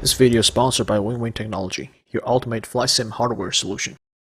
This video is sponsored by Wing Technology, your ultimate flight sim hardware solution.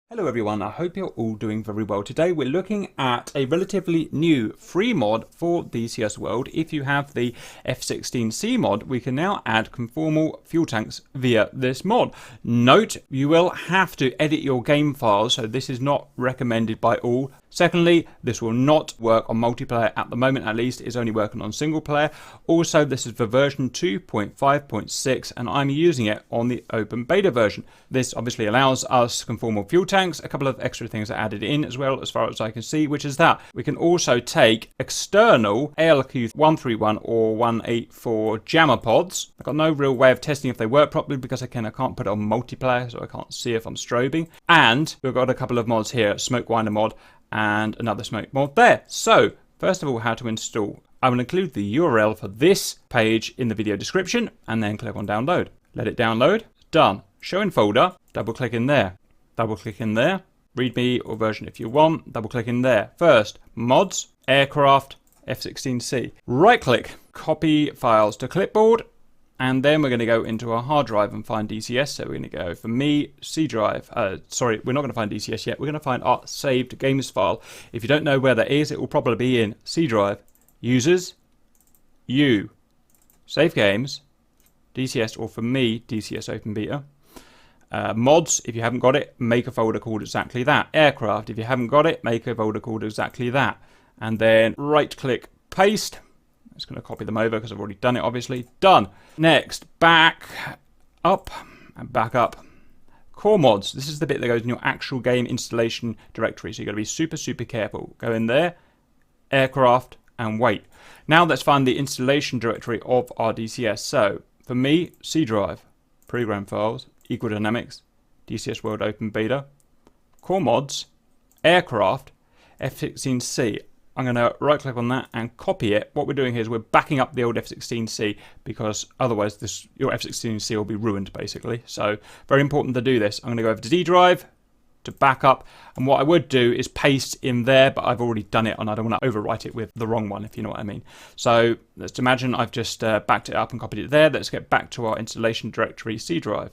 Hello everyone, I hope you're all doing very well. Today we're looking at a relatively new free mod for DCS World. If you have the F-16C mod, we can now add conformal fuel tanks via this mod. Note, you will have to edit your game files, so this is not recommended by all. Secondly, this will not work on multiplayer at the moment, at least. It's only working on single player. Also, this is for version 2.5.6 and I'm using it on the open beta version. This obviously allows us conformal fuel tanks. A couple of extra things are added in as well, as far as I can see, which is that we can also take external ALQ131 or 184 jammer pods. I've got no real way of testing if they work properly because I can't put it on multiplayer, so I can't see if I'm strobing. And we've got a couple of mods here, smoke winder mod and another smoke mod there. So first of all, how to install. I will include the URL for this page in the video description and then click on download. Let it download. Done. Show in folder. Double click in there. Double click in there. README or version if you want. Double click in there. First, mods, aircraft, F-16C. Right click, copy files to clipboard. And then we're going to go into our hard drive and find DCS. So we're going to go, for me, C drive. Sorry, we're not going to find DCS yet. We're going to find our saved games file. If you don't know where that is, it will probably be in C drive, users, U, save games, DCS, or for me, DCS open beta. Mods, if you haven't got it, make a folder called exactly that. Aircraft, if you haven't got it, make a folder called exactly that. And then right click, paste. I'm just going to copy them over because I've already done it, obviously. Done. Next, back up and back up. Core mods. This is the bit that goes in your actual game installation directory. So you've got to be super careful. Go in there, aircraft, and wait. Now let's find the installation directory of our DCS. So for me, C drive, program files, equal dynamics, DCS World Open Beta, core mods, aircraft, F-16C. I'm going to right click on that and copy it. What we're doing here is we're backing up the old F-16C because otherwise your F-16C will be ruined basically. So very important to do this. I'm going to go over to D drive to backup, and what I would do is paste in there, but I've already done it and I don't want to overwrite it with the wrong one, if you know what I mean. So let's imagine I've just backed it up and copied it there. Let's get back to our installation directory, C drive,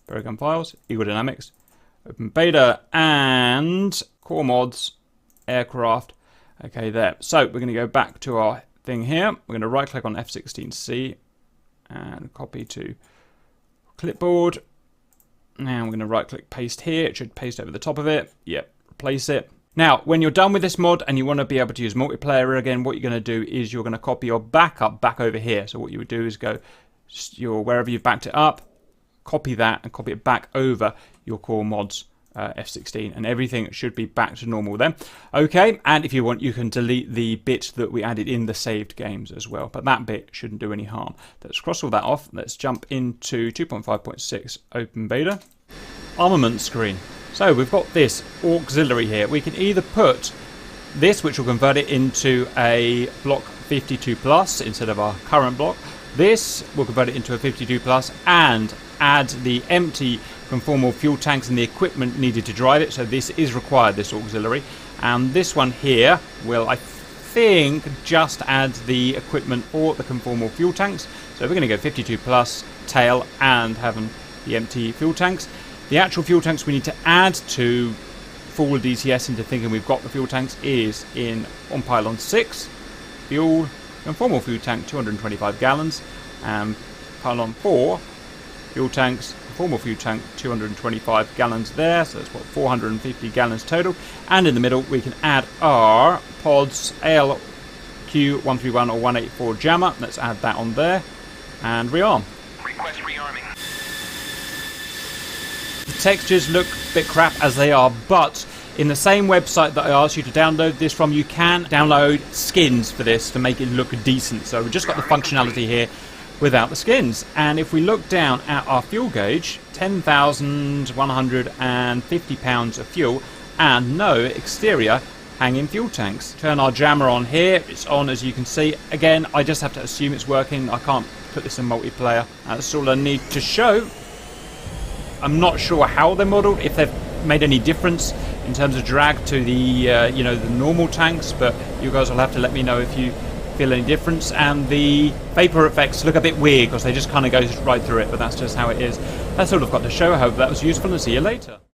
program files, equal dynamics, open beta, and core mods, aircraft. Okay, there. So we're going to go back to our thing here. We're going to right click on F-16C and copy to clipboard. Now we're going to right click paste here. It should paste over the top of it. Yep, replace it. Now, when you're done with this mod and you want to be able to use multiplayer again, what you're going to do is you're going to copy your backup back over here. So what you would do is go wherever you've backed it up, copy that and copy it back over your core mods. F-16, and everything should be back to normal then. Okay, and if you want, you can delete the bit that we added in the saved games as well, but that bit shouldn't do any harm. Let's cross all that off. Let's jump into 2.5.6 open beta. Armament screen. So we've got this auxiliary here. We can either put this, which will convert it into a block 52 plus instead of our current block. This will convert it into a 52 plus and add the empty conformal fuel tanks and the equipment needed to drive it. So this is required, this auxiliary. And this one here will, I think, just add the equipment for the conformal fuel tanks. So we're going to go 52 plus tail and having the empty fuel tanks. The actual fuel tanks we need to add to full DCS into thinking we've got the fuel tanks is on pylon 6, fuel, conformal fuel tank 225 gallons, and pylon 4, fuel tanks, conformal fuel tank 225 gallons there, so that's what, 450 gallons total. And in the middle we can add our pods, ALQ131 or 184 jammer. Let's add that on there and rearm. Request rearming. The textures look a bit crap as they are, but in the same website that I asked you to download this from, you can download skins for this to make it look decent. So we've just got the functionality here without the skins. And if we look down at our fuel gauge, 10,150 pounds of fuel and no exterior hanging fuel tanks. Turn our jammer on here. It's on, as you can see. Again, I just have to assume it's working. I can't put this in multiplayer. That's all I need to show. I'm not sure how they're modeled, if they've made any difference in terms of drag to the the normal tanks, but you guys will have to let me know if you feel any difference, and the vapor effects look a bit weird because they just kind of go right through it, but that's just how it is. That's all I've got to show. I hope that was useful, and see you later.